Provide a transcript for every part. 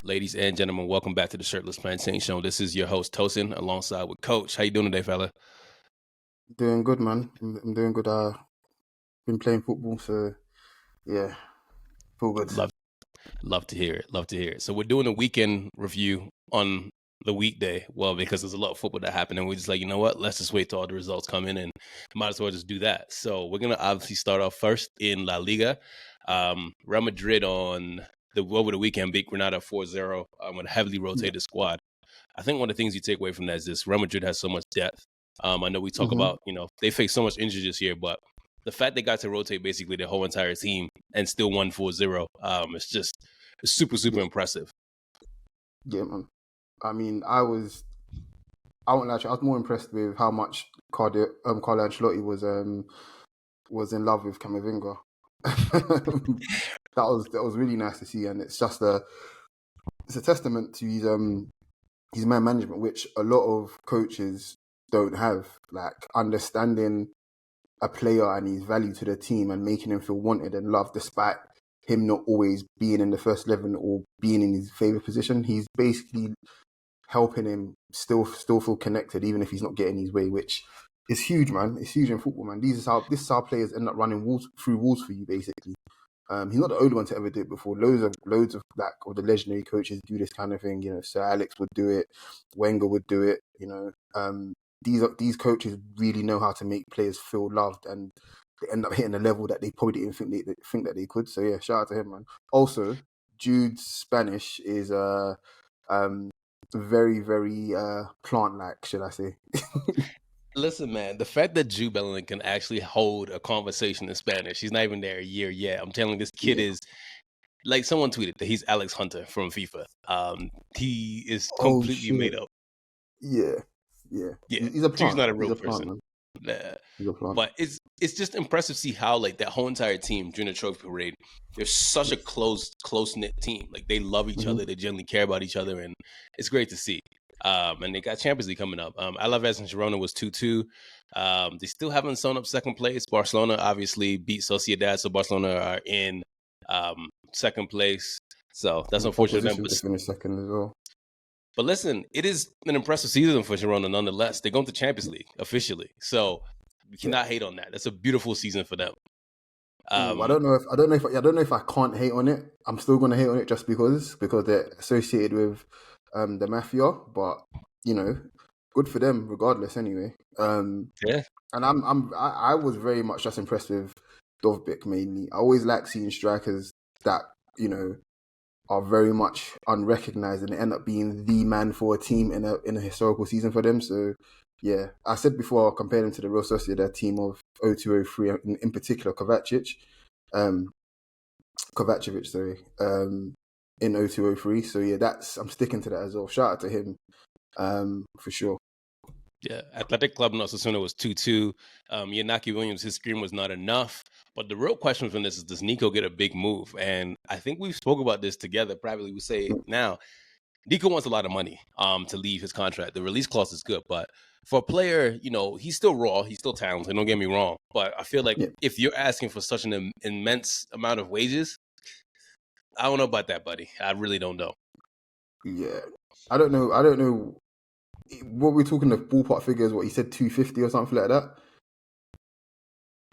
Ladies and gentlemen, welcome back to the Shirtless Plantain Show. This is your host, Tosin, alongside with Coach. How you doing today, fella? Doing good, man. I'm doing good. Been playing football, so yeah, feel good. Love to hear it. Love to hear it. So we're doing a weekend review on the weekday. Well, because there's a lot of football that happened, and we're just like, you know what? Let's just wait till all the results come in, and might as well just do that. So we're gonna obviously start off first in La Liga. Real Madrid over the weekend beat Granada 4-0 with a heavily rotated squad. I think one of the things you take away from that is this: Real Madrid has so much depth. I know we talk about, they face so much injury this year, but the fact they got to rotate basically their whole entire team and still won 4-0, it's super, super impressive. Yeah, man. I mean, I was more impressed with how much Carlo Ancelotti was in love with Camavinga. that was really nice to see, and it's a testament to his man management, which a lot of coaches don't have, like understanding a player and his value to the team and making him feel wanted and loved despite him not always being in the first 11 or being in his favourite position. He's basically helping him still feel connected, even if he's not getting his way, which is huge, man. It's huge in football, man. This is how players end up running through walls for you, basically. He's not the only one to ever do it before. Loads of the legendary coaches do this kind of thing. Sir Alex would do it, Wenger would do it. These coaches really know how to make players feel loved, and they end up hitting a level that they probably didn't think that they could. So yeah, shout out to him, man. Also, Jude's Spanish is very, very plant-like, should I say? Listen, man, the fact that Jude Bellingham can actually hold a conversation in Spanish, he's not even there a year yet. I'm telling you, this kid is, like someone tweeted that he's Alex Hunter from FIFA. He is completely made up. Yeah. He's a plant. Jude's not a real person. He's a plant. But it's just impressive to see how, like, that whole entire team during the trophy parade, they're such a close-knit team. Like, they love each other. They genuinely care about each other, and it's great to see. And they got Champions League coming up. Alaves and Girona was 2-2. They still haven't sewn up second place. Barcelona obviously beat Sociedad, so Barcelona are in second place. So that's unfortunate for them. But finish second as well. But listen, it is an impressive season for Girona nonetheless. They're going to Champions League officially, so we cannot hate on that. That's a beautiful season for them. I don't know if I can't hate on it. I'm still going to hate on it just because they're associated with the mafia. But good for them regardless. Anyway, And I was very much just impressed with Dovbyk mainly. I always like seeing strikers that are very much unrecognized and end up being the man for a team in a historical season for them. So yeah, I said before, I compared him to the Real Sociedad team of 02-03, in particular Kovacic, in 02-03. So yeah, I'm sticking to that as well. Shout out to him, for sure. Yeah, Athletic Club Osasuna was 2-2. Yanaki Williams, his screen was not enough. But the real question from this is, does Nico get a big move? And I think we've spoke about this together. Probably we say now, Nico wants a lot of money to leave his contract. The release clause is good, but for a player, he's still raw. He's still talented. Don't get me wrong. But I feel like if you're asking for such an immense amount of wages, I don't know about that, buddy. I really don't know. Yeah, I don't know. What we're talking, the ballpark figures, what he said, 250 or something like that.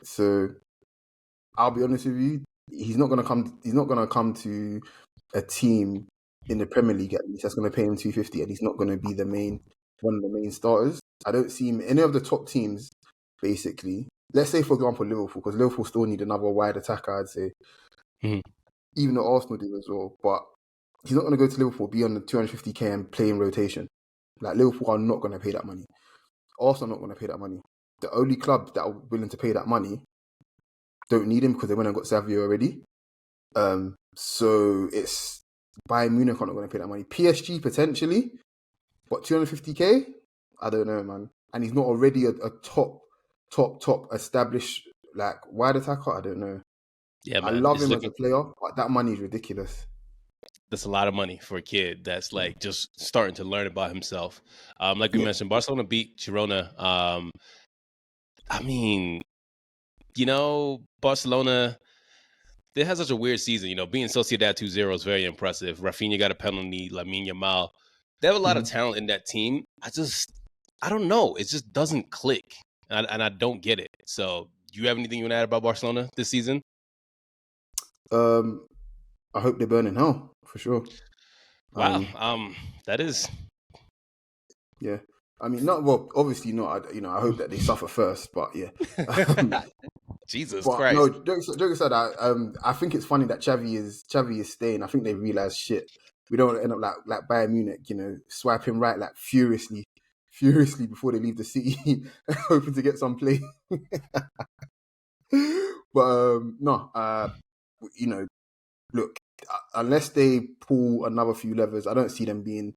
So I'll be honest with you, he's not gonna come to a team in the Premier League at least that's gonna pay him 250, and he's not gonna be one of the main starters. I don't see him any of the top teams, basically. Let's say, for example, Liverpool, because Liverpool still need another wide attacker, I'd say. Even though Arsenal do as well, but he's not gonna go to Liverpool, be on the 250k and play in rotation. Like, Liverpool are not going to pay that money. Arsenal are not going to pay that money. The only club that are willing to pay that money don't need him because they went and got Savio already. So it's Bayern Munich are not going to pay that money. PSG potentially, but 250k, I don't know, man. And he's not already a top established like wide attacker. I don't know. Yeah, man. I love him as a player, but that money is ridiculous. That's a lot of money for a kid that's like just starting to learn about himself. Like we mentioned, Barcelona beat Girona. I mean, Barcelona, they had such a weird season. Being Sociedad 2-0 is very impressive. Rafinha got a penalty. Lamine Yamal. They have a lot of talent in that team. I don't know. It just doesn't click, and I don't get it. So, do you have anything you want to add about Barcelona this season? I hope they burn in hell for sure. Wow. That is. Yeah. I mean, obviously not. I hope that they suffer first, but yeah. Jesus but Christ. no, jokes aside, I think it's funny that Xavi is staying. I think they realize shit. We don't want to end up like Bayern Munich, swiping right like furiously before they leave the city, hoping to get some play. But no, look, unless they pull another few levers, I don't see them being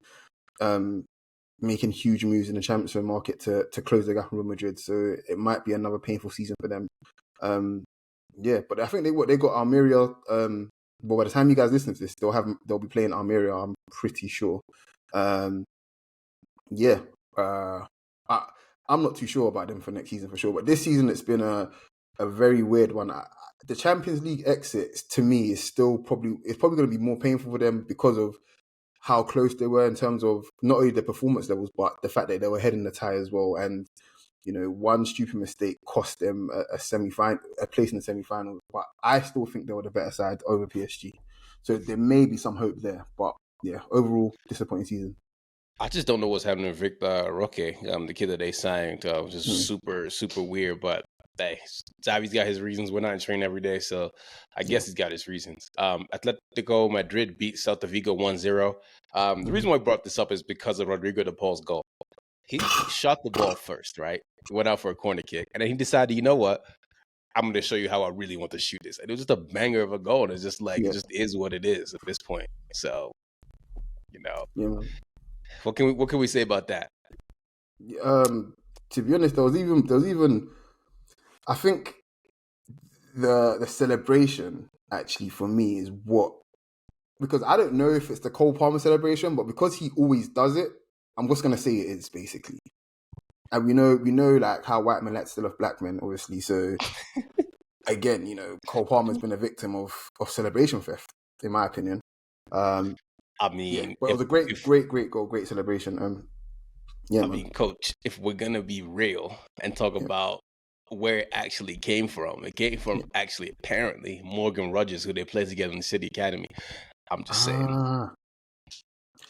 making huge moves in the transfer market to close the gap on Real Madrid. So it might be another painful season for them. Yeah, but I think they got Almeria. But by the time you guys listen to this, they'll be playing Almeria. I'm pretty sure. Yeah, I'm not too sure about them for next season for sure. But this season it's been a very weird one. The Champions League exit to me is probably going to be more painful for them because of how close they were in terms of not only the performance levels, but the fact that they were heading the tie as well. And one stupid mistake cost them a place in the semi-final. But I still think they were the better side over PSG. So there may be some hope there. But yeah, overall disappointing season. I just don't know what's happening with Victor Roque, the kid that they signed. Just super, super weird. But hey, Xavi's got his reasons. We're not in training every day, so I guess he's got his reasons. Atletico Madrid beat Celta Vigo 1-0. The reason why I brought this up is because of Rodrigo de Paul's goal. He shot the ball first, right? He went out for a corner kick, and then he decided, you know what? I'm going to show you how I really want to shoot this. And it was just a banger of a goal, and it's just like it just is what it is at this point. So, what can we say about that? To be honest, there was even I think the celebration actually for me is because I don't know if it's the Cole Palmer celebration, but because he always does it, I'm just gonna say it is basically. And we know like how white men like to still off black men, obviously. So again, Cole Palmer's been a victim of celebration theft, in my opinion. I mean, yeah, but it was a great goal, great celebration. Yeah, I mean, Coach, if we're gonna be real and talk about where it actually came from, it came from actually apparently Morgan Rogers, who they played together in the City Academy. I'm just saying.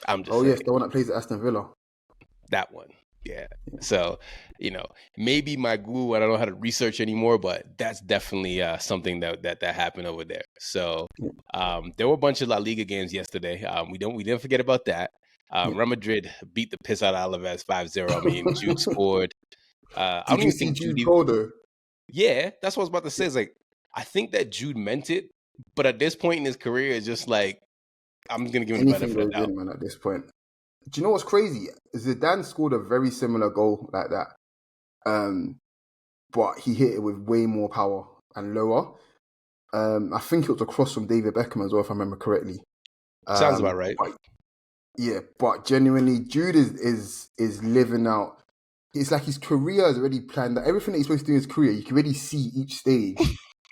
Yes, the one that plays at Aston Villa. That one. Yeah. So, maybe my guru, I don't know how to research anymore, but that's definitely something that happened over there. So, there were a bunch of La Liga games yesterday. We didn't forget about that. Real Madrid beat the piss out of Alaves 5-0. I mean, Jude scored. I don't even think Jude though? Yeah, that's what I was about to say. It's like, I think that Jude meant it, but at this point in his career, it's just like, I'm going to give him the benefit of the doubt. Man, at this point. Do you know what's crazy? Zidane scored a very similar goal like that. But he hit it with way more power and lower. I think it was a cross from David Beckham as well, if I remember correctly. Sounds about right. But genuinely, Jude is living out. It's like his career is already planned. That everything that he's supposed to do in his career, you can really see each stage.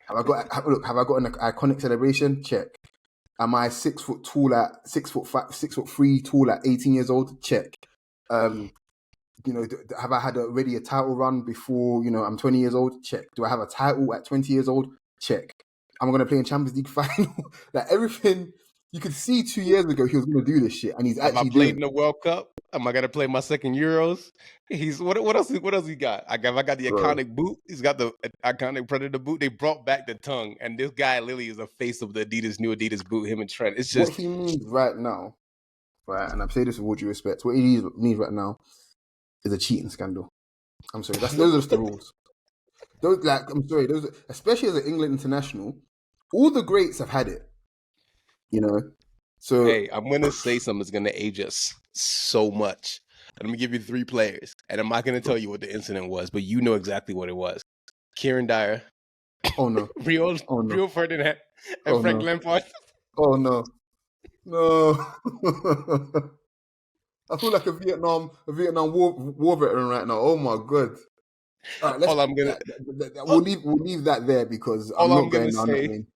Have I got an iconic celebration? Check. Am I 6 foot tall at 6'3" tall at 18 years old? Check. Have I had already a title run before I'm 20 years old? Check. Do I have a title at 20 years old? Check. Am I going to play in Champions League final? Like everything. You could see 2 years ago he was going to do this shit, and he's actually doing it. Am I playing in the World Cup? Am I going to play my second Euros? He's what else he got? I got the iconic boot. He's got the iconic Predator boot. They brought back the tongue, and this guy literally is the face of the new Adidas boot. Him and Trent. It's just what he means right now, right? And I'm saying this with all due respect. What he means right now is a cheating scandal. I'm sorry. Those are just the rules. Especially as an England international, all the greats have had it. So hey, I'm gonna say something that's gonna age us so much. And I'm gonna give you 3 players, and I'm not gonna tell you what the incident was, but you know exactly what it was. Kieran Dyer. Oh no. Rio Ferdinand and Frank Lampard. Oh no. I feel like a Vietnam war veteran right now. Oh my god. All right, we'll leave that there because I'm not going down that lane.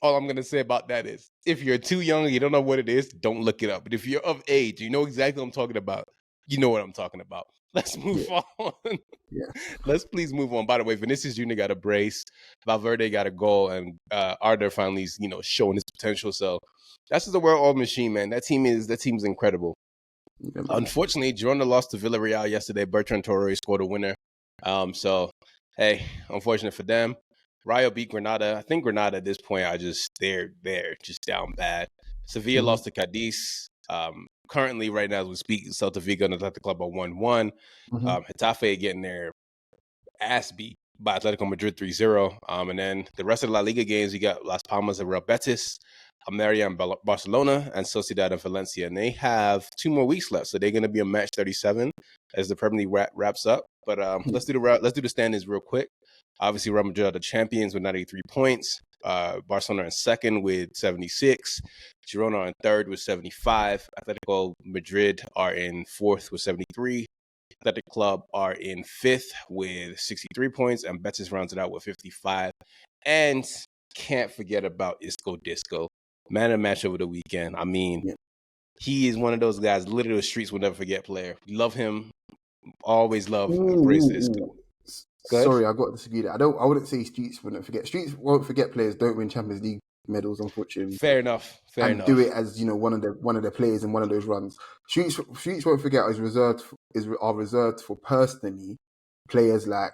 All I'm gonna say about that is, if you're too young and you don't know what it is, don't look it up. But if you're of age, you know exactly what I'm talking about. You know what I'm talking about. Let's move Yeah, on. yeah. Let's please move on. By the way, Vinicius Jr. got a brace, Valverde got a goal, and Arda finally is showing his potential. So that's just a well-oiled machine, man. That team's incredible. Yeah, man. Unfortunately, Girona lost to Villarreal yesterday. Bertrand Torres scored a winner. So hey, unfortunate for them. Rayo beat Granada. I think Granada at this point are just they're just down bad. Sevilla Mhm, lost to Cadiz. Currently, right now as we speak, Celta Vigo and Athletic Club are 1-1. mhm. Getafe getting their ass beat by Atletico Madrid 3-0. And then the rest of the La Liga games, you got Las Palmas and Real Betis, Almeria and Barcelona, and Sociedad and Valencia. And they have 2 more weeks left, so they're going to be on match 37 as the Premier League wraps up. But let's do the standings real quick. Obviously, Real Madrid are the champions with 93 points. Barcelona in second with 76. Girona are in third with 75. Atletico Madrid are in fourth with 73. Athletic Club are in fifth with 63 points, and Betis rounds it out with 55. And can't forget about Isco Disco, man of match over the weekend. I mean, Yeah. he is one of those guys, literally the streets will never forget player. Love him, always love, Ooh, embrace ooh, Isco. ooh. Go ahead. Sorry, I got to disagree that. I wouldn't say Streets wouldn't forget. Streets won't forget players don't win Champions League medals, unfortunately, Fair enough. Fair and do enough. it as one of the players in one of those runs. Streets won't forget are reserved for personally players like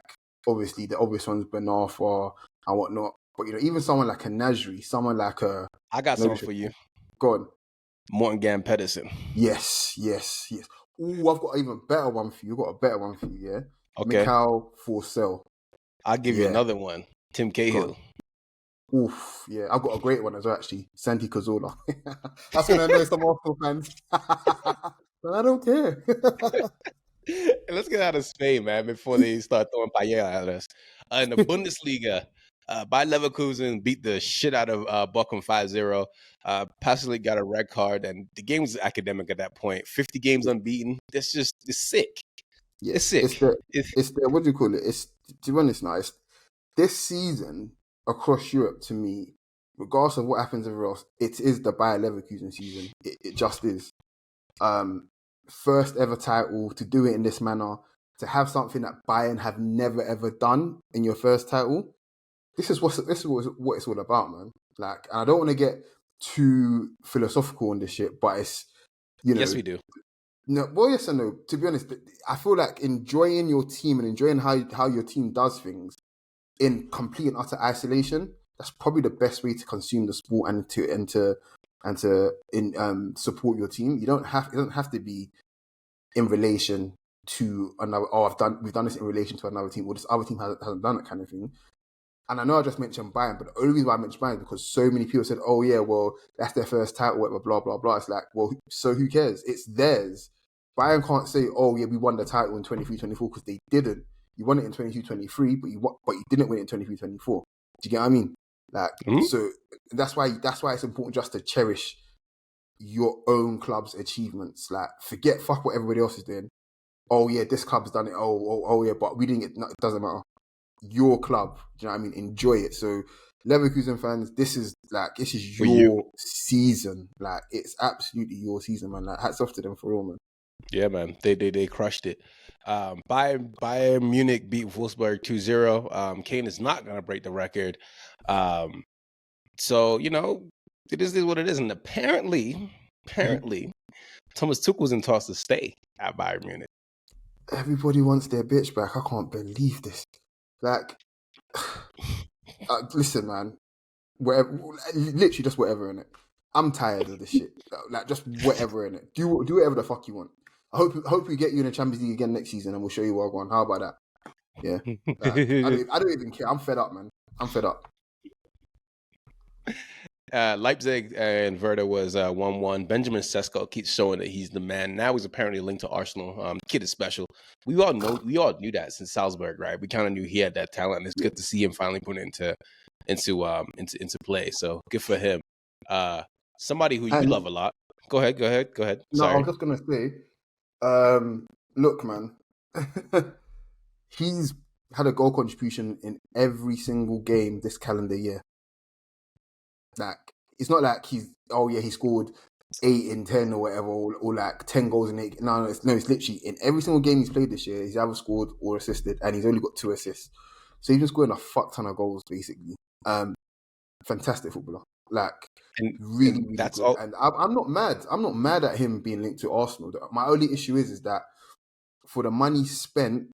obviously the obvious ones, Benafa and whatnot. But even someone like a Nasri, someone like a I got no something for disrespect. you. Go on. Morton Gam Pedersen. Yes, yes, yes. Ooh, I've got an even better one for you. I've got a better one for you, yeah. Okay. Mikhail Forsell. I'll give you Yeah, another one. Tim go on. Cahill. Oof, yeah. I've got a great one as well, actually. Santi Cazorla. That's going to annoy some Arsenal fans. But I don't care. Let's get out of Spain, man, before they start throwing paella at us. In the Bundesliga, Bayer Leverkusen beat the shit out of Bochum 5-0. Pasalic got a red card, and the game was academic at that point. 50 games unbeaten. It's sick. Yeah, It's sick. what do you call it? It's, to be honest now, this season across Europe, to me, regardless of what happens everywhere else, it is the Bayer Leverkusen season. It just is. Um, First ever title, to do it in this manner, to have something that Bayern have never ever done in your first title. This is what it's all about, man. Like, and I don't want to get too philosophical on this shit, but it's you Yes, know we do. no, well, yes and no. To be honest, I feel like enjoying your team and enjoying how your team does things in complete and utter isolation. That's probably the best way to consume the sport and to support your team. It doesn't have to be in relation to another. Oh, we've done this in relation to another team, or this other team hasn't done that kind of thing. And I know I just mentioned Bayern, but the only reason why I mentioned Bayern is because so many people said, "Oh yeah, well that's their first title, whatever, blah blah blah." It's like, well, so who cares? It's theirs. Bayern can't say, "Oh yeah, we won the title in 23-24 because they didn't. You won it in 22-23, but you didn't win it in 23-24. Do you get what I mean? Like, Mhm. so that's why it's important just to cherish your own club's achievements. Like, fuck what everybody else is doing. Oh yeah, this club's done it. Oh yeah, but we didn't get. No, it doesn't matter. Your club. Do you know what I mean? Enjoy it. So, Leverkusen fans, this is For you. your season. Like, it's absolutely your season, man. Like, hats off to them for all, man. Yeah, man. They crushed it. Bayern Munich beat Wolfsburg 2-0. Kane is not going to break the record. So, it is what it is. And apparently, Thomas Tuchel's in talks to stay at Bayern Munich. Everybody wants their bitch back. I can't believe this. Like, listen, man. Whatever, literally just whatever in it. I'm tired of this shit. Like, just whatever in it. Do whatever the fuck you want. I hope we get you in the Champions League again next season, and we'll show you what I want. How about that? Yeah. Like, I don't even care. I'm fed up, man. I'm fed up. Leipzig and Werder was 1-1. Benjamin Sesko keeps showing that he's the man. Now he's apparently linked to Arsenal. Kid is special. We all knew that since Salzburg, right? We kind of knew he had that talent, and it's Yeah. good to see him finally put it into play. So good for him. Somebody who you love And a lot. Go ahead. no, I was Sorry. just gonna say, look, man, he's had a goal contribution in every single game this calendar year. Like, it's not like he scored 8 in 10 or whatever, or like 10 goals in 8. No, it's literally in every single game he's played this year, he's either scored or assisted, and he's only got 2 assists. So he's been scoring a fuck ton of goals, basically. Fantastic footballer. Like, really, And really that's good. all. And I'm not mad. I'm not mad at him being linked to Arsenal. My only issue is that for the money spent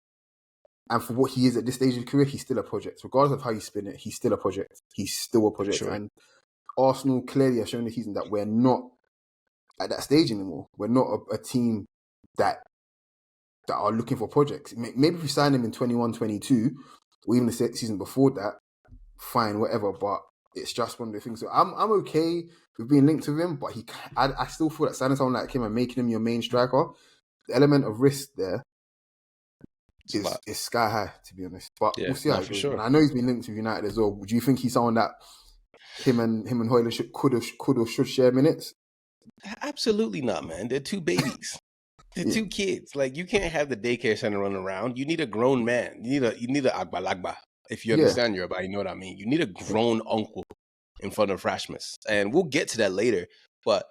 and for what he is at this stage of his career, he's still a project. Regardless of how you spin it, he's still a project. He's still a project. Sure. And Arsenal clearly have shown this season that we're not at that stage anymore. We're not a team that are looking for projects. Maybe if we sign him in 21-22, or even the season before that, fine, whatever. But it's just one of the things. So I'm okay with being linked to him, but I still feel that signing someone like him and making him your main striker, the element of risk there is sky high, to be honest. But we'll see how it goes. Sure. And I know he's been linked to United as well. Do you think he's someone that him and Hoyler could or should share minutes? Absolutely not, man. They're two babies. They're two kids. Like, you can't have the daycare center running around. You need a grown man. You need a agbalagba. If you understand Yoruba, you know what I mean. You need a grown uncle in front of Rasmus. And we'll get to that later. But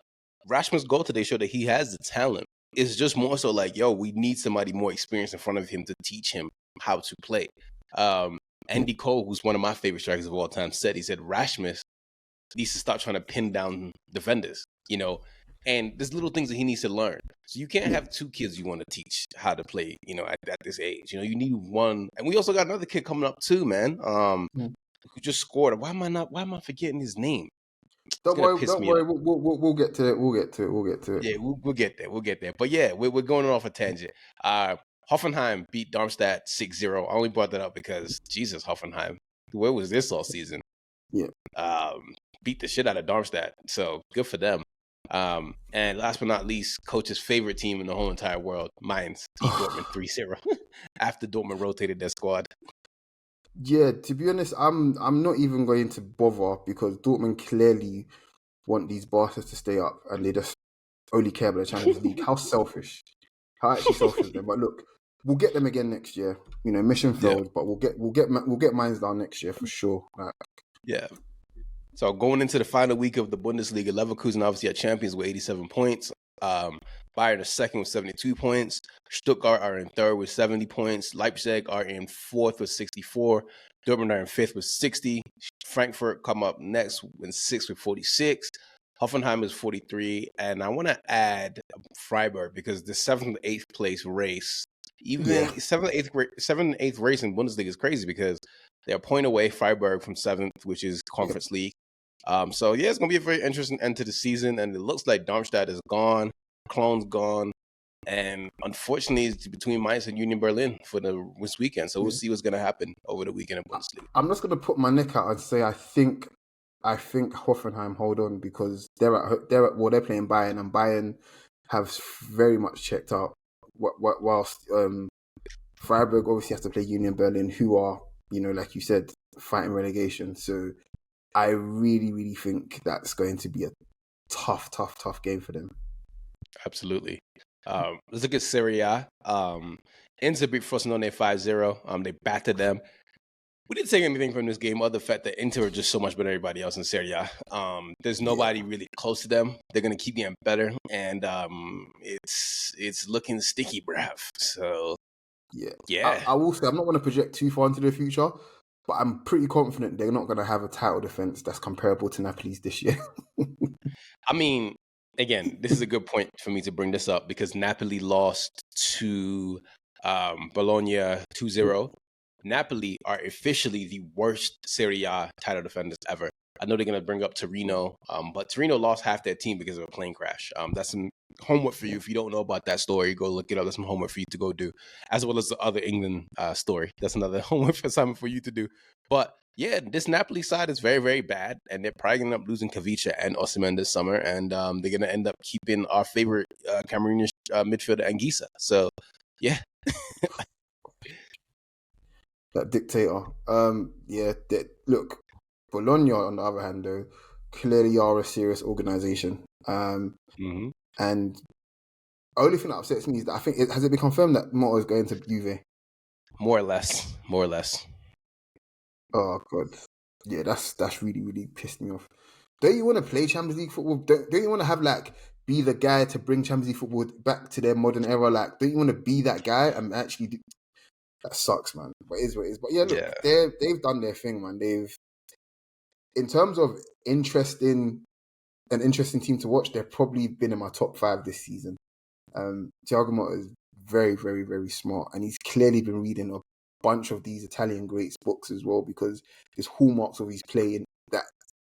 Rasmus' goal today showed that he has the talent. It's just more so like, yo, we need somebody more experienced in front of him to teach him how to play. Andy Cole, who's one of my favorite strikers of all time, he said Rasmus needs to stop trying to pin down defenders, and there's little things that he needs to learn. So you can't have two kids you want to teach how to play, at this age. You need one. And we also got another kid coming up too, man, who just scored. Why am I forgetting his name? Don't worry. We'll get to it. We'll get to it. Yeah, we'll get there. We'll get there. But yeah, we're going off a tangent. Hoffenheim beat Darmstadt 6-0. I only brought that up because, Jesus, Hoffenheim, where was this all season? Yeah. Beat the shit out of Darmstadt. So good for them. And last but not least, Coach's favorite team in the whole entire world, Mainz, beat Dortmund 3-0 after Dortmund rotated their squad. Yeah, to be honest, I'm not even going to bother because Dortmund clearly want these bastards to stay up, and they just only care about the Champions League. How selfish! How actually selfish of them. But look, we'll get them again next year. Mission failed, but we'll get Mainz down next year for sure. Yeah. So going into the final week of the Bundesliga, Leverkusen obviously are champions with 87 points. Bayern are second with 72 points. Stuttgart are in third with 70 points. Leipzig are in fourth with 64. Dortmund are in fifth with 60. Frankfurt come up next in sixth with 46. Hoffenheim is 43. And I want to add Freiburg because the 7th and 8th place race, even 7th and 8th race in Bundesliga is crazy because they're a point away, Freiburg, from 7th, which is Conference League. So yeah, it's gonna be a very interesting end to the season, and it looks like Darmstadt is gone, Cologne gone, and unfortunately, it's between Mainz and Union Berlin for this weekend. So we'll see what's gonna happen over the weekend in Bundesliga. I'm just gonna put my neck out and say I think Hoffenheim hold on because they're playing Bayern, and Bayern have very much checked out. Whilst Freiburg obviously has to play Union Berlin, who are like you said, fighting relegation. So I really, really think that's going to be a tough game for them. Absolutely. Let's look at Serie A. Inter beat Frosinone 5-0. They battered them. We didn't take anything from this game other than the fact that Inter are just so much better than everybody else in Serie A. There's nobody really close to them. They're going to keep getting better, and it's looking sticky, bruv. So, yeah. I will say I'm not going to project too far into the future, but I'm pretty confident they're not going to have a title defense that's comparable to Napoli's this year. I mean, again, this is a good point for me to bring this up because Napoli lost to Bologna 2-0. Napoli are officially the worst Serie A title defenders ever. I know they're going to bring up Torino, but Torino lost half their team because of a plane crash. That's some homework for you. If you don't know about that story, go look it up. That's some homework for you to go do, as well as the other England story. That's another homework assignment for you to do. But yeah, this Napoli side is very, very bad, and they're probably going to end up losing Kavicha and Osimhen this summer, and they're going to end up keeping our favorite Cameroonian midfielder, Anguissa. So, yeah. That dictator. Look, Bologna, on the other hand, though, clearly are a serious organisation. And only thing that upsets me is that I think has it been confirmed that Motto is going to Juve? More or less. Oh God, yeah, that's really, really pissed me off. don't you want to play Champions League football? Don't you want to have like be the guy to bring Champions League football back to their modern era? Like, don't you want to be that guy and actually do, that sucks, man. But it is what it is. But yeah, look, Yeah. they've done their thing, man. They've in terms of an interesting team to watch, they've probably been in my top 5 this season. Thiago Motta is very, very, very smart, and he's clearly been reading a bunch of these Italian greats books as well, because there's hallmarks of his play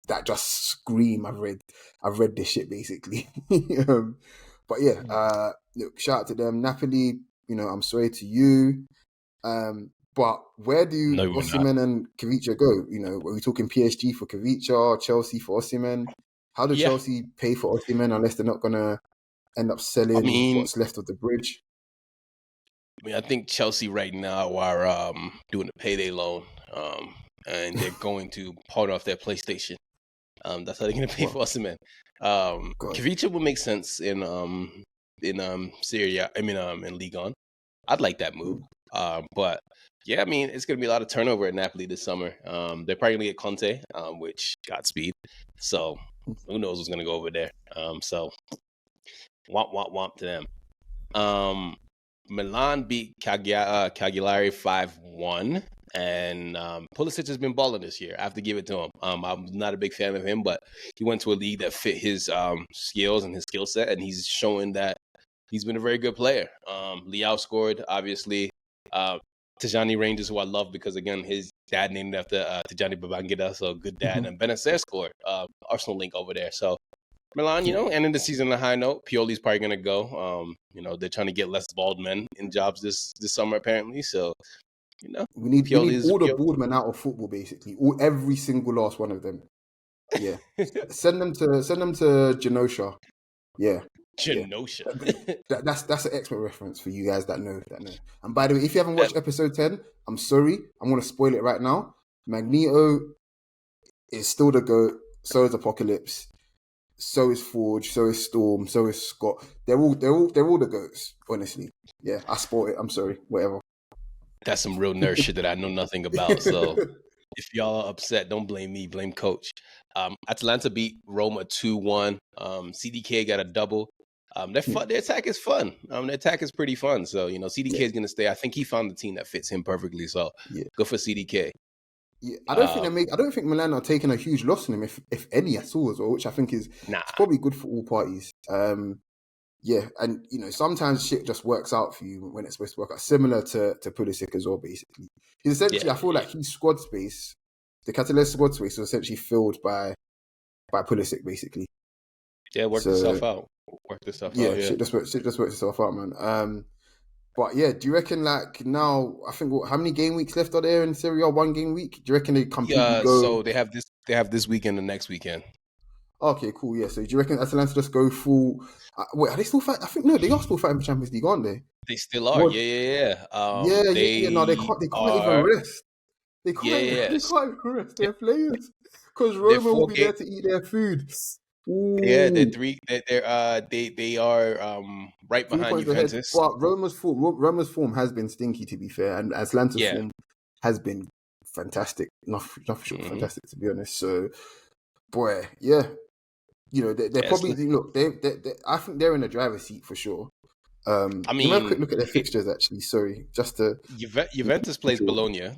that just scream. I've read this shit basically. But yeah, look, shout out to them. Napoli, I'm sorry to you. But where do No, we're not. Osimhen and Kavicha go? Are we talking PSG for Kavicha, Chelsea for Osimhen? How do Yeah. Chelsea pay for Osimhen unless they're not gonna end up I selling mean, what's left of the bridge? I think Chelsea right now are doing a payday loan, and they're going to part off their PlayStation. That's how they're going to pay Well, for Osimhen. God. Kavicha would make sense in Serie A. In Ligue 1. I'd like that move. But yeah, I mean, it's going to be a lot of turnover at Napoli this summer. They're probably going to get Conte, which Godspeed. So who knows what's going to go over there. So womp to them. Milan beat Cagliari 5-1, and Pulisic has been balling this year. I have to give it to him. I'm not a big fan of him, but he went to a league that fit his skills and his skill set, and he's showing that he's been a very good player. Leao scored, obviously. Tijani Rangers, who I love because, again, his dad named after Tijani Babangida, so good dad. And Benacer scored, Arsenal link over there. So Milan, ending the season on a high note. Pioli's probably going to go. They're trying to get less bald men in jobs this summer, apparently. So, we need Pioli's all the bald men out of football, basically. Every single last one of them. Yeah. Send them to Genosha. Yeah. Genosha. Yeah. That's an expert reference for you guys that know. And by the way, if you haven't watched episode 10, I'm sorry. I'm going to spoil it right now. Magneto is still the GOAT. So is Apocalypse. So is Forge. So is Storm. So is Scott. They're all the GOATs. Honestly, yeah. I spoiled it. I'm sorry. Whatever. That's some real nerd shit that I know nothing about. So if y'all are upset, don't blame me. Blame Coach. Atalanta beat Roma 2-1. CDK got a double. Their attack is fun. Their attack is pretty fun. So CDK is going to stay. I think he found the team that fits him perfectly. So good for CDK. Yeah, I don't think Milan are taking a huge loss on him, if any at all, as well, which I think is it's probably good for all parties. Yeah, and sometimes shit just works out for you when it's supposed to work out. Similar to Pulisic as well, basically. Essentially, I feel like his squad space, the Catalan squad space, was essentially filled by Pulisic, basically. Yeah, worked itself out. Yeah, shit just worked itself out, man. But yeah, do you reckon now? I think how many game weeks left are there in Serie A? 1 game week. Do you reckon they completely go? So they have this weekend and next weekend. Okay, cool. Yeah. So do you reckon Atalanta just go full? Wait, are they still fighting? I think no, they are still fighting for Champions League, aren't they? They still are. Yeah. No, they can't even rest. They can't even rest their players because Roma will be there to eat their food. Ooh. Yeah, they are right behind Juventus. But Roma's form has been stinky, to be fair, and Atalanta's form has been fantastic. Nothing short fantastic, to be honest. So, boy, yeah, they're probably look. They I think they're in the driver's seat for sure. I mean, have a quick look at their fixtures. Actually, sorry, just to Juventus plays Bologna.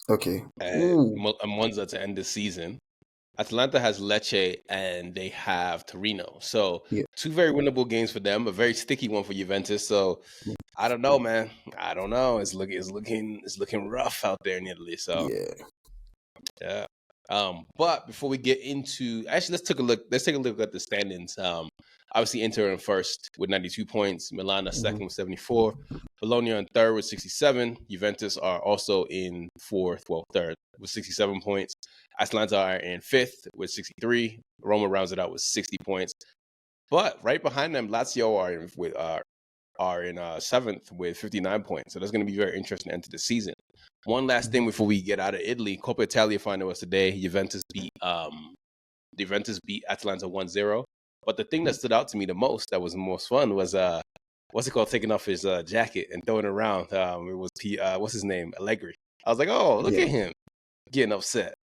Okay, and Monza to end the season. Atalanta has Lecce and they have Torino. So 2 very winnable games for them, a very sticky one for Juventus. So I don't know, man. I don't know. It's looking rough out there in Italy. So yeah. But before we get into let's take a look at the standings. Obviously Inter in first with 92 points, Milan second with 74, Bologna in third with 67. Juventus are also in third with 67 points. Atalanta are in fifth with 63. Roma rounds it out with 60 points. But right behind them, Lazio are in seventh with 59 points. So that's going to be very interesting to enter the season. One last thing before we get out of Italy, Coppa Italia final was today. Juventus beat Atalanta 1-0. But the thing that stood out to me the most, that was the most fun, was taking off his jacket and throwing it around. It was what's his name, Allegri. I was like, oh, look at him getting upset.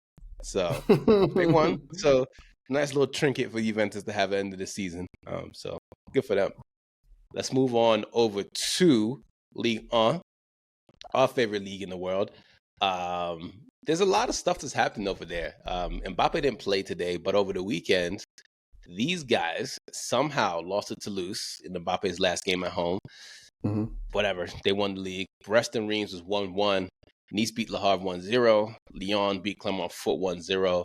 So big one. So nice little trinket for Juventus to have at the end of the season. So good for them. Let's move on over to League One, our favorite league in the world. There's a lot of stuff that's happened over there. Mbappe didn't play today, but over the weekend, these guys somehow lost it to Toulouse in Mbappe's last game at home. Mm-hmm. Whatever, they won the league. Brest and Reims was 1-1. Nice beat Le Havre 1-0. Lyon beat Clermont Foot 1-0.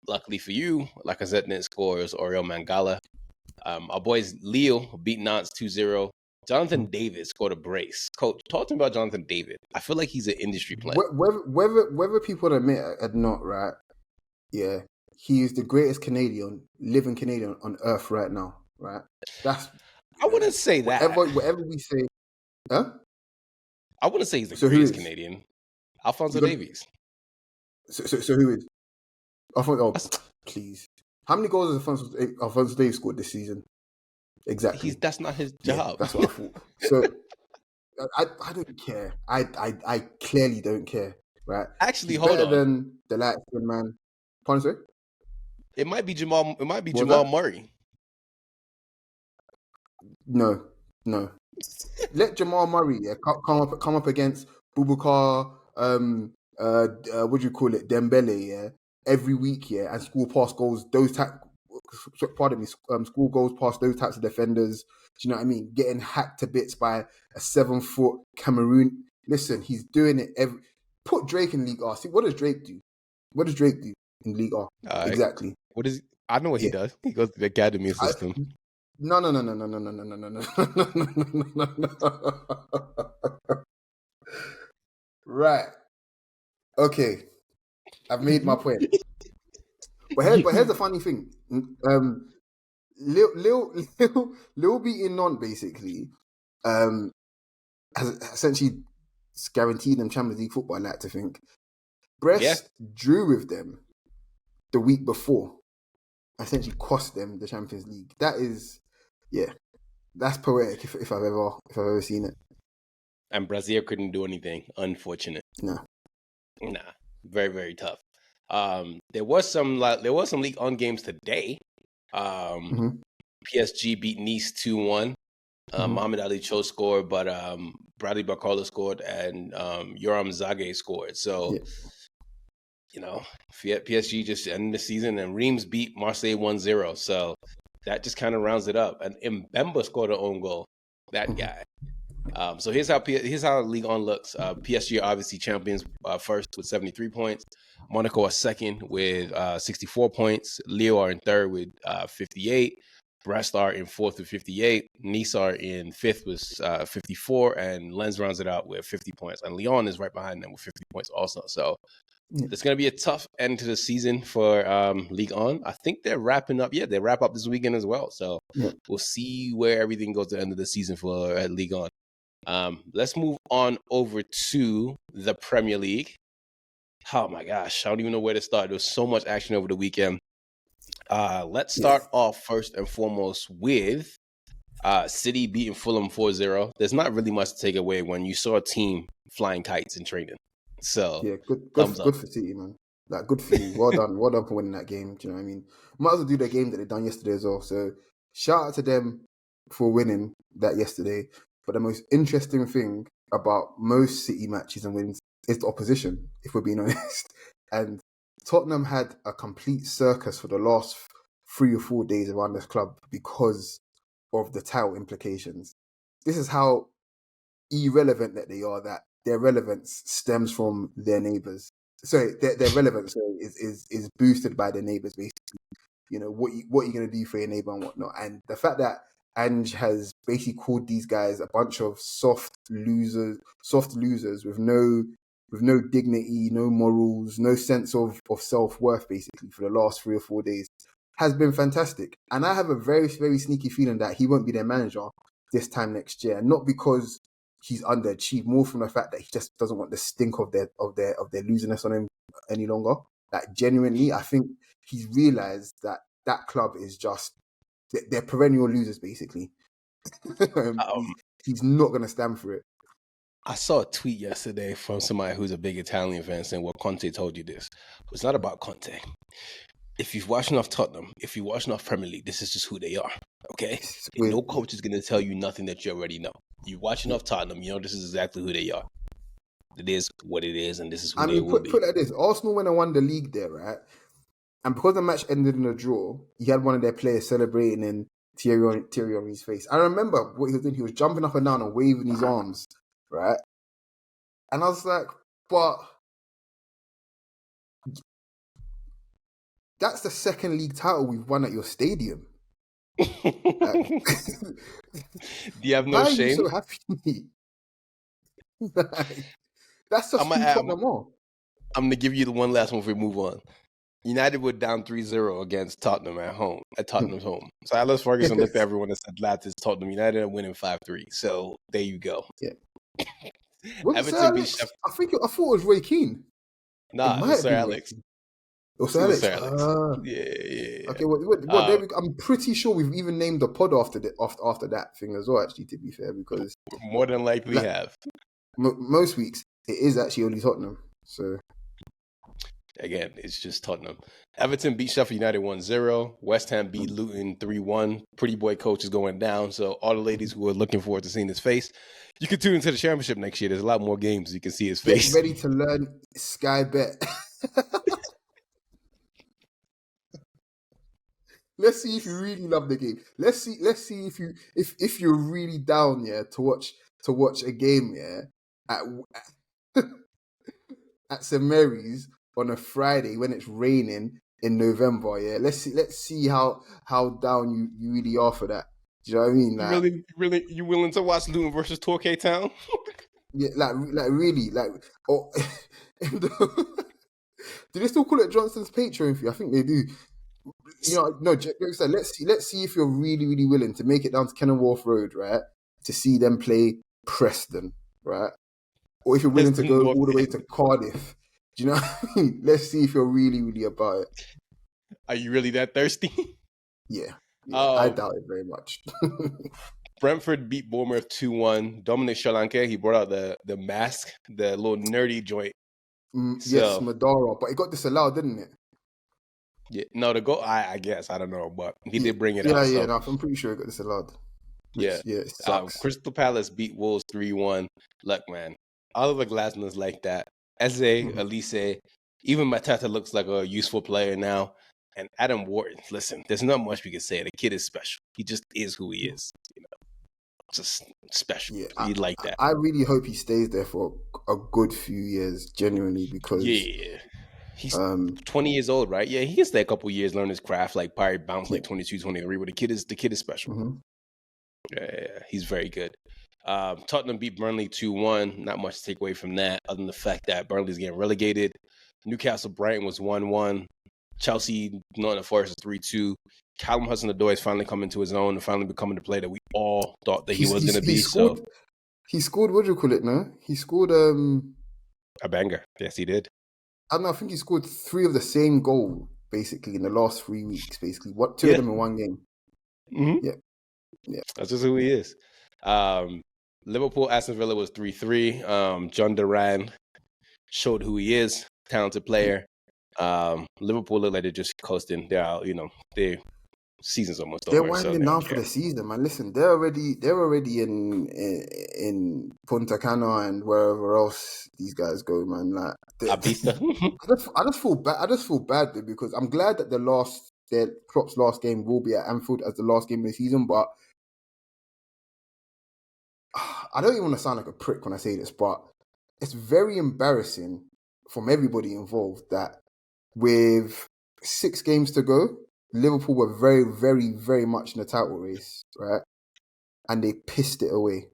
Luckily for you, Lacazette didn't score. It was Oriol Mangala. Our boys Lille beat Nantes 2-0. Jonathan David scored a brace. Coach, talk to me about Jonathan David. I feel like he's an industry player. Whether people admit it or not, right? Yeah, he is the greatest living Canadian on earth right now, right? I wouldn't say that. Whatever we say, huh? I wouldn't say he's the greatest Canadian. Alphonso Davies. So who is? Please. How many goals has Alphonso Davies scored this season? Exactly. That's not his job. Yeah, that's what I thought. So I don't care. I clearly don't care. Right? Actually, he's hold better on. than the light-skinned man. Pardon, sorry? It might be Jamal. It might be Jamal Murray. No. Let Jamal Murray come up against Boubacar. What do you call it? Dembele. Yeah, every week. Yeah, and score past goals. Score goals past those types of defenders. Do you know what I mean? Getting hacked to bits by a 7-foot Cameroon. Listen, he's doing it Put Drake in League R. See, what does Drake do? What does Drake do in League R? Exactly. What is? I know what he does. He goes to the academy system. No. Right. Okay. I've made my point. But here's the funny thing. Lil beating Nantes basically has essentially guaranteed them Champions League football, I like to think. Brest drew with them the week before, essentially cost them the Champions League. That is, that's poetic if I've ever seen it. And Brazil couldn't do anything. Unfortunate. Nah, very, very tough. There was some League On games today. PSG beat Nice 2-1. Mohamed Ali Cho scored, but Bradley Barcola scored, and Yoram Zage scored. So, PSG just ended the season, and Reims beat Marseille 1-0. So that just kind of rounds it up. And Mbemba scored an own goal. That guy. So here's how League On looks. PSG are obviously champions first with 73 points. Monaco are second with 64 points. Lille are in third with 58. Brest are in fourth with 58. Nice are in fifth with 54. And Lens rounds it out with 50 points. And Lyon is right behind them with 50 points also. So it's going to be a tough end to the season for League On. I think they're wrapping up. Yeah, they wrap up this weekend as well. So we'll see where everything goes at the end of the season for League On. Let's move on over to the Premier League. Oh my gosh, I don't even know where to start. There was so much action over the weekend. Let's start off first and foremost with City beating Fulham 4-0. There's not really much to take away when you saw a team flying kites in training. So good for City, man. Like, good for you. Well done for winning that game. Do you know what I mean? Might as well do the game that they done yesterday as well. So shout out to them for winning that yesterday. But the most interesting thing about most City matches and wins is the opposition, if we're being honest. And Tottenham had a complete circus for the last 3 or 4 days around this club because of the title implications. This is how irrelevant that they are, that their relevance stems from their neighbours. Sorry, their relevance is boosted by their neighbours, basically. You know, what are you going to do for your neighbour and whatnot. And the fact that Ange has basically called these guys a bunch of soft losers with no dignity, no morals, no sense of self-worth, basically, for the last 3 or 4 days, has been fantastic. And I have a very, very sneaky feeling that he won't be their manager this time next year. Not because he's underachieved, more from the fact that he just doesn't want the stink of their loserness on him any longer. Like, genuinely, I think he's realised that club is just, they're perennial losers, basically. He's not going to stand for it. I saw a tweet yesterday from somebody who's a big Italian fan saying, well, Conte told you this. It's not about Conte. If you've watched enough Tottenham, if you watch enough Premier League, this is just who they are. Okay? No coach is going to tell you nothing that you already know. You watch enough Tottenham, you know this is exactly who they are. It is what it is, and this is who they will be. Put it like this. Arsenal went and won the league there, right? And because the match ended in a draw, you had one of their players celebrating in Thierry Henry's face. I remember what he was doing. He was jumping up and down and waving his arms, right? And I was like, but that's the second league title we've won at your stadium. Like, Do you have no why shame? are you so happy? That's just who Tottenham are. I'm going to give you the one last one before we move on. United were down 3-0 against Tottenham at Tottenham's home. So Alex Ferguson looked at everyone and said, lads, it's Tottenham United are winning 5-3. So there you go. Yeah. Everton beat Sheffield. I thought it was Roy Keane. Nah, it was Sir Alex. Sir Alex. Yeah. Okay, what, I'm pretty sure we've even named the pod after that thing as well, actually, to be fair, because more than likely have. Most weeks, it is actually only Tottenham. So again, it's just Tottenham. Everton beat Sheffield United 1-0. West Ham beat Luton 3-1. Pretty boy coach is going down. So all the ladies who are looking forward to seeing his face, you can tune into the championship next year. There's a lot more games you can see his face. Get ready to learn Sky Bet. Let's see if you really love the game. Let's see if you're really down, to watch a game, at St Mary's on a Friday when it's raining in November, Let's see how down you really are for that. Do you know what I mean? Like, you willing to watch Luton versus Torquay Town? Yeah, like really, do they still call it Johnson's Patreon fee? I think they do. Let's see if you're really, really willing to make it down to Kenilworth Road, right, to see them play Preston, right, or if you're willing to go all the way to Cardiff. Do you know what I mean? Let's see if you're really, really about it. Are you really that thirsty? Yeah, I doubt it very much. Brentford beat Bournemouth 2-1. Dominic Solanke, he brought out the mask, the little nerdy joint. Yes, Madara, but it got disallowed, didn't it? Yeah, no, the goal, I guess, I don't know, but he did bring it out. Yeah, no, I'm pretty sure it got disallowed. It sucks. Crystal Palace beat Wolves 3-1. Look, man, all of the Glasners like that. Eze, Elise, even Matata looks like a useful player now. And Adam Wharton, listen, there's not much we can say. The kid is special. He just is who he is. Just special. Yeah, he like that. I really hope he stays there for a good few years, genuinely, because he's 20 years old, right? Yeah, he can stay a couple years, learn his craft, like probably bounce like 22, 23. But the kid is special. Mm-hmm. Yeah, he's very good. Tottenham beat Burnley 2-1. Not much to take away from that, other than the fact that Burnley's getting relegated. Newcastle Brighton was 1-1. Chelsea Nottingham Forest is 3-2. Callum Hudson-Odoi is finally coming to his own and finally becoming the player that we all thought that he was going to be. He scored, what do you call it now? He scored a banger. Yes, he did. I don't know, I think he scored 3 of the same goal, basically, in the last 3 weeks, basically. 2 of them in one game. Mm-hmm. Yeah. That's just who he is. Liverpool, Aston Villa was 3-3. John Duran showed who he is. Talented player. Liverpool look like they're just coasting. They're out, their season's almost over. They're winding down for the season, man. Listen, they're already in Punta Cana and wherever else these guys go, man. Like, I just feel bad. I just feel bad because I'm glad that Klopp's last game will be at Anfield as the last game of the season, but I don't even want to sound like a prick when I say this, but it's very embarrassing from everybody involved that with 6 games to go, Liverpool were very, very, very much in the title race, right? And they pissed it away.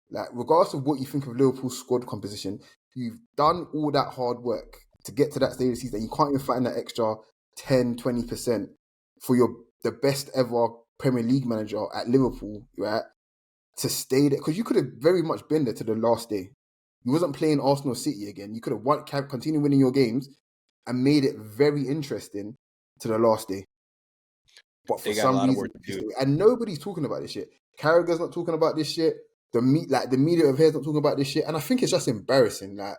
Like, regardless of what you think of Liverpool's squad composition, you've done all that hard work to get to that stage of the season. You can't even find that extra 10, 20% for the best ever Premier League manager at Liverpool, right? To stay there. Because you could have very much been there to the last day. You wasn't playing Arsenal City again. You could have continued winning your games and made it very interesting to the last day. But for some reason, and nobody's talking about this shit. Carragher's not talking about this shit. the media of here not talking about this shit, and I think it's just embarrassing. Like,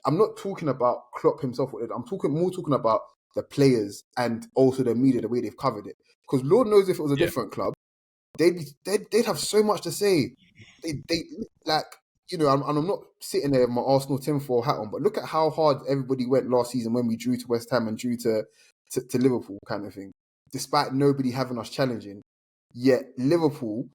I'm not talking about Klopp himself. I'm talking about the players and also the media, the way they've covered it. Because Lord knows if it was a different club, they'd have so much to say. They like, you know, and I'm not sitting there with my Arsenal tinfoil hat on, but look at how hard everybody went last season when we drew to West Ham and drew to Liverpool, kind of thing. Despite nobody having us challenging, yet Liverpool,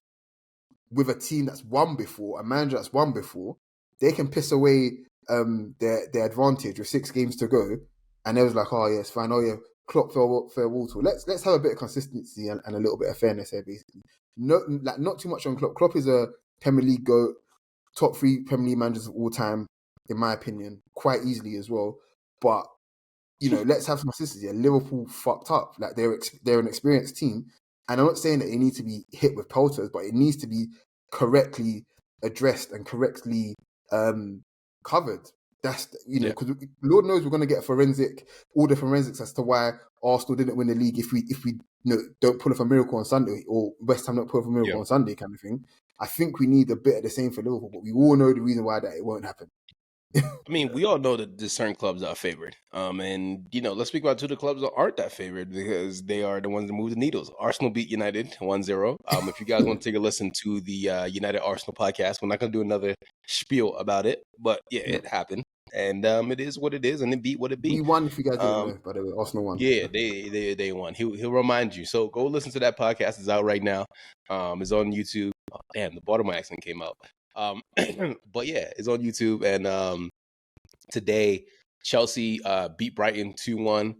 with a team that's won before, a manager that's won before, they can piss away their advantage with 6 games to go, and they was like, oh yeah, it's fine. Oh yeah, Klopp farewell to. Let's have a bit of consistency and a little bit of fairness here, basically. Not too much on Klopp. Klopp is a Premier League GOAT, top 3 Premier League managers of all time, in my opinion, quite easily as well. But you know, let's have some consistency. Liverpool fucked up. Like, they're an experienced team, and I'm not saying that they need to be hit with pelters, but it needs to be correctly addressed and correctly covered. That's, you know, because Lord knows we're going to get all the forensics as to why Arsenal didn't win the league if we don't pull off a miracle on Sunday, or West Ham don't pull off a miracle on Sunday, kind of thing. I think we need a bit of the same for Liverpool, but we all know the reason why that it won't happen. I mean, we all know that there's certain clubs that are favored. And, you know, let's speak about 2 of the clubs that aren't that favored, because they are the ones that move the needles. Arsenal beat United 1-0. If you guys want to take a listen to the United Arsenal podcast, we're not going to do another spiel about it. But, yeah, it happened. And it is what it is, and it beat what it beat. We won, if you guys didn't know, by the way. Arsenal won. Yeah, they won. He'll remind you. So go listen to that podcast. It's out right now. It's on YouTube. Oh, damn, the Baltimore accent came out. But yeah, it's on YouTube. And today, Chelsea beat Brighton 2-1.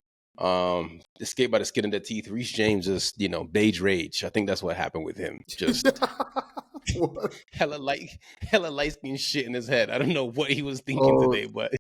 Escaped by the skin of their teeth. Reece James just, you know, beige rage. I think that's what happened with him. Just hella light skin shit in his head. I don't know what he was thinking today, but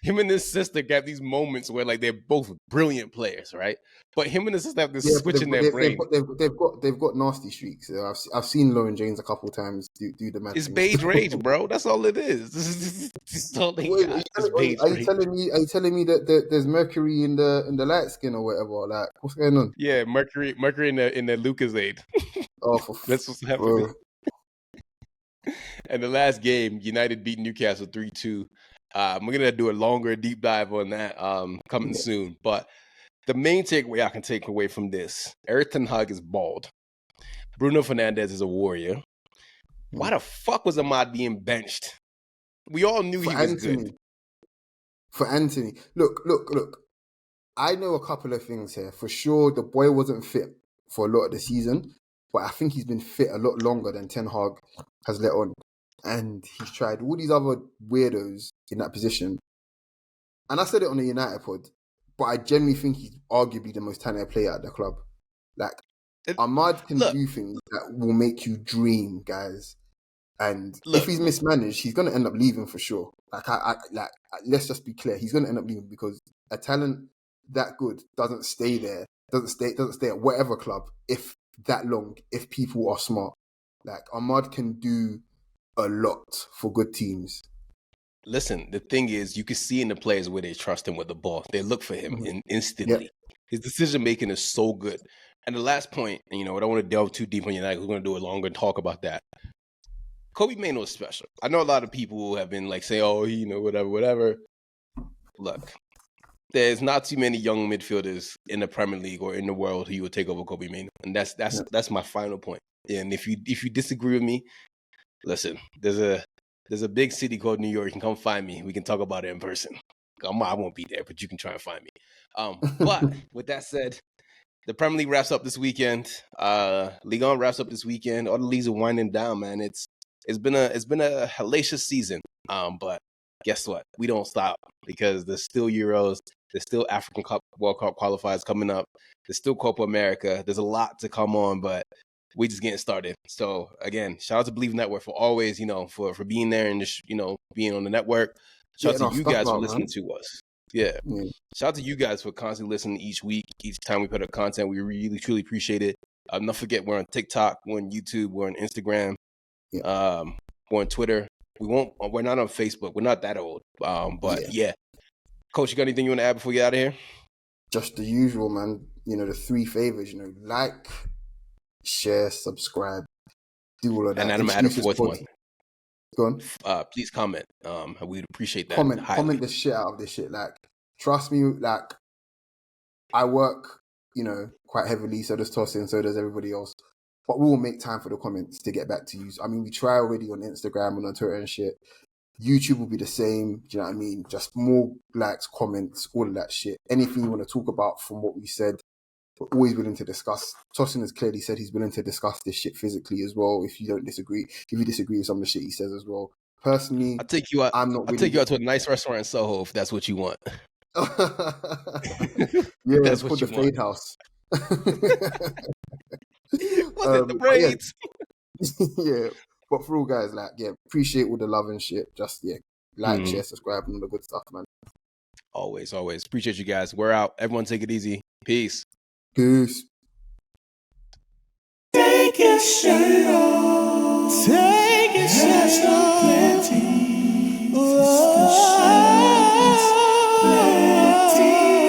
him and his sister got these moments where, like, they're both brilliant players, right? But him and his sister have this switch in their brain. They've got nasty streaks. I've seen Lauren James a couple times do the match. It's beige rage, bro. That's all it is. This is all they got. Are you telling me that there's mercury in the light skin or whatever? Like, what's going on? Yeah, mercury in the Lucozade. Oh, that's what's happening. And the last game, United beat Newcastle 3-2. We're going to do a longer deep dive on that coming soon. But the main takeaway I can take away from this, Erik ten Hag is bald. Bruno Fernandes is a warrior. Why the fuck was Ahmad being benched? We all knew he was good. For Anthony. Look. I know a couple of things here. For sure, the boy wasn't fit for a lot of the season, but I think he's been fit a lot longer than Ten Hag has let on. And he's tried all these other weirdos in that position. And I said it on the United pod, but I genuinely think he's arguably the most talented player at the club. Like, Ahmad can do things that will make you dream, guys. And if he's mismanaged, he's going to end up leaving for sure. Let's just be clear. He's going to end up leaving, because a talent that good doesn't stay there, doesn't stay at whatever club if people are smart. Like, Ahmad can do a lot for good teams. Listen, the thing is, you can see in the players where they trust him with the ball. They look for him instantly. Yep. His decision making is so good. And the last point, you know, I don't want to delve too deep on United. We're going to do a longer talk about that. Kobbie Mainoo is special. I know a lot of people have been like, say, oh, you know, whatever. Look, there's not too many young midfielders in the Premier League or in the world who would take over Kobbie Mainoo, and that's my final point. And if you disagree with me, listen, there's a big city called New York. You can come find me. We can talk about it in person. I won't be there, but you can try and find me. But with that said, the Premier League wraps up this weekend. Ligue 1 wraps up this weekend. All the leagues are winding down, man. It's been a hellacious season. But guess what? We don't stop, because there's still Euros. There's still African Cup, World Cup qualifiers coming up. There's still Copa America. There's a lot to come on, but we just getting started. So again, shout out to Believe Network for always, you know, for being there and just, you know, being on the network. Shout out to you guys for listening to us. Yeah. Shout out to you guys for constantly listening each week, each time we put up content. We really, truly appreciate it. Don't forget, we're on TikTok, we're on YouTube, we're on Instagram, we're on Twitter. We're not on Facebook. We're not that old. But yeah. Coach, you got anything you want to add before we get out of here? Just the usual, man. You know, the 3 favors, you know, like, share, subscribe, do all of that. And I'm going to add a 4th one. Go on. please comment. We'd appreciate that Comment highly. the shit out of this shit. Like, trust me, like, I work, quite heavily, so does Tosin, so does everybody else. But we will make time for the comments to get back to you. I mean, we try already on Instagram and on Twitter and shit. YouTube will be the same. Do you know what I mean? Just more likes, comments, all of that shit. Anything you want to talk about from what we said, we're always willing to discuss. Tosin has clearly said he's willing to discuss this shit physically as well. If you don't disagree, if you disagree with some of the shit he says as well. Personally, I'll take you out. I'm not. I'll take you out to a nice restaurant in Soho if that's what you want. Yeah, That's it's what called you the want. Fade House. Was it the braids? Yeah, but for all guys, like, yeah, appreciate all the love and shit. Just like, share, subscribe, and all the good stuff, man. Always appreciate you guys. We're out. Everyone, take it easy. Peace. Peace. Take your shirt off. Take your shirt off. Plenty. Sister shirts.